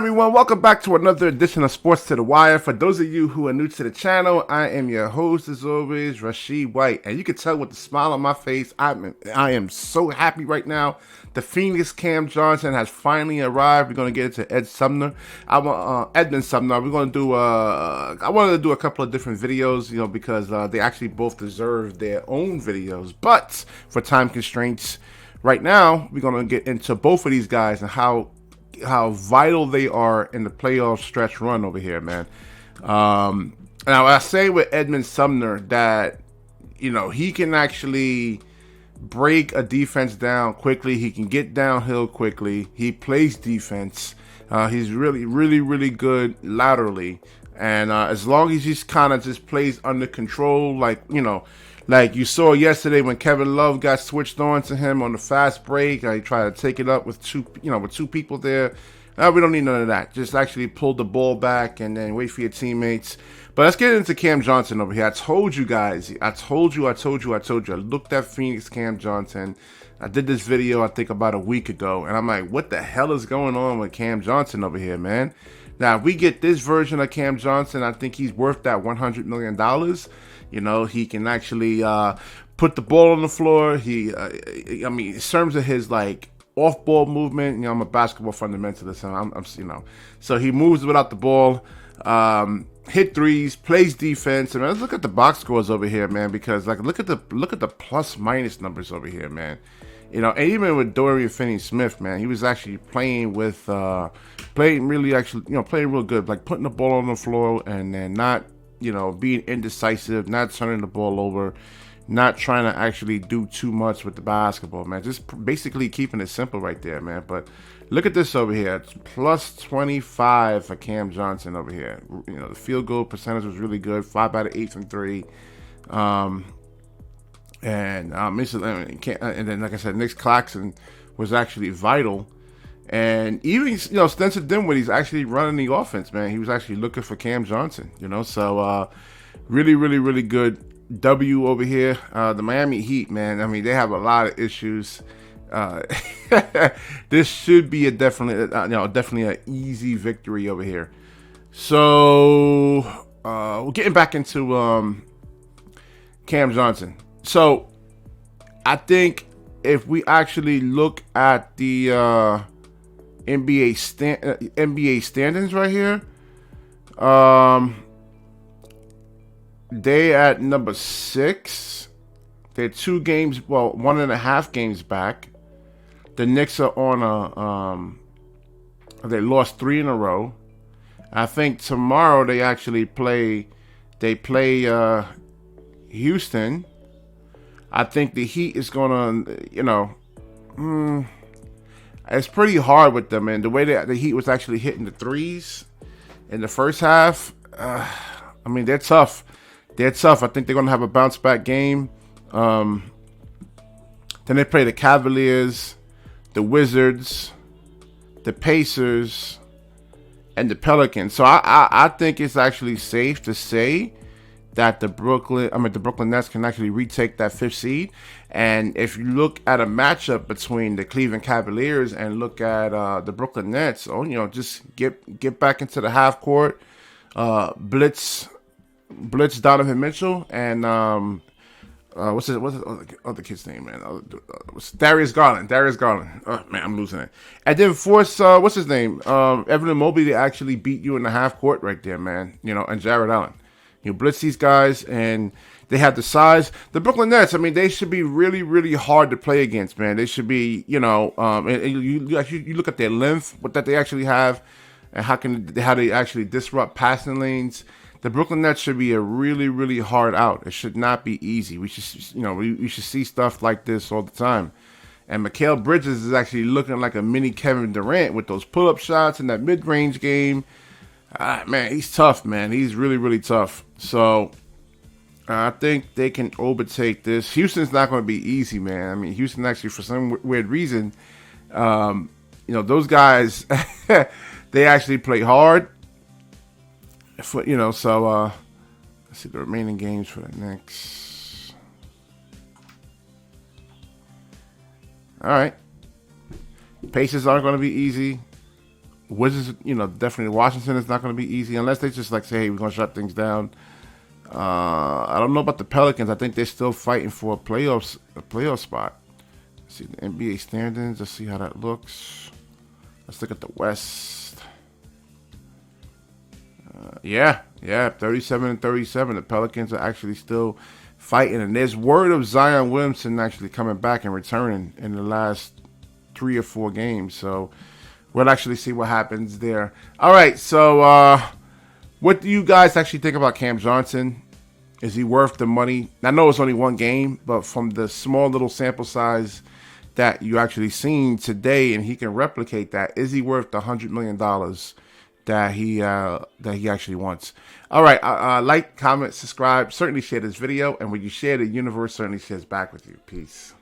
Everyone, welcome back to another edition of Sports to the Wire. For those of you who are new to the channel, I am your host, as always, Rashid White. And you can tell with the smile on my face, I am so happy right now. The Phoenix Cam Johnson has finally arrived. We're going to get into Edmond Sumner. We're going to do, I wanted to do a couple of different videos, because they actually both deserve their own videos. But for time constraints, right now, we're going to get into both of these guys and how vital they are in the playoff stretch run over here, man. Now, I say with Edmond Sumner that, he can actually break a defense down quickly. He can get downhill quickly. He plays defense. He's really, really, really good laterally. And as long as he just plays under control, like you saw yesterday when Kevin Love got switched on to him on the fast break. He tried to take it up with two people there. We don't need none of that. Just actually pull the ball back and then wait for your teammates. But let's get into Cam Johnson over here. I told you guys. I told you. I looked at Phoenix Cam Johnson. I did this video, I think, about a week ago. And I'm like, what the hell is going on with Cam Johnson over here, man? Now, if we get this version of Cam Johnson, I think he's worth that $100 million. He can actually put the ball on the floor. In terms of his off-ball movement, I'm a basketball fundamentalist, and so he moves without the ball, hit threes, plays defense. And let's look at the box scores over here, man, because look at the plus minus numbers over here, man. And even with Dorian Finney-Smith, man, he was actually playing real good, like putting the ball on the floor and then not, being indecisive, not turning the ball over, not trying to actually do too much with the basketball, man. Just basically keeping it simple right there, man. But look at this over here. It's plus 25 for Cam Johnson over here. The field goal percentage was really good, 5 out of 8 from 3. And then, like I said, Nick Claxton was actually vital. And even, Spencer Dinwiddie's actually running the offense, man. He was actually looking for Cam Johnson, So, really, really, really good W over here. The Miami Heat, man, they have a lot of issues. This should be definitely an easy victory over here. So, we're getting back into Cam Johnson. So, I think if we actually look at the NBA standings right here, they at number 6. They're 1.5 games back. The Knicks are on they lost 3 in a row. I think tomorrow they actually play Houston. I think the Heat is gonna, it's pretty hard with them, and the way that the Heat was actually hitting the threes in the first half, they're tough. They're tough. I think they're gonna have a bounce back game. Then they play the Cavaliers, the Wizards, the Pacers, and the Pelicans. So I think it's actually safe to say that the Brooklyn Nets can actually retake that 5th seed. And if you look at a matchup between the Cleveland Cavaliers and look at the Brooklyn Nets, just get back into the half court, blitz Donovan Mitchell, and what's the other kid's name, man? Darius Garland. Oh man, I'm losing it. And then force what's his name? Evan Mobley to actually beat you in the half court right there, man. And Jared Allen. You blitz these guys, and they have the size. The Brooklyn Nets, they should be really, really hard to play against, man. They should be, you look at their length, what that they actually have, and how they actually disrupt passing lanes. The Brooklyn Nets should be a really, really hard out. It should not be easy. We should, we should see stuff like this all the time. And Mikal Bridges is actually looking like a mini Kevin Durant with those pull-up shots in that mid-range game. Man, he's tough, man. He's really, really tough. So, I think they can overtake this. Houston's not going to be easy, man. Houston actually, for some weird reason, those guys, they actually play hard. So, let's see the remaining games for the next. All right. Pacers aren't going to be easy. Wizards, definitely Washington is not going to be easy unless they just like say, hey, we're going to shut things down. I don't know about the Pelicans. I think they're still fighting for a playoff spot. Let's see the NBA standings. Let's see how that looks. Let's look at the West. Yeah, 37-37. The Pelicans are actually still fighting, and there's word of Zion Williamson actually coming back and returning in the last 3 or 4 games. So we'll actually see what happens there. All right, so what do you guys actually think about Cam Johnson? Is he worth the money? I know it's only 1 game, but from the small little sample size that you actually seen today, and he can replicate that, is he worth the $100 million that he actually wants? All right, like, comment, subscribe, certainly share this video, and when you share, the universe certainly shares back with you. Peace.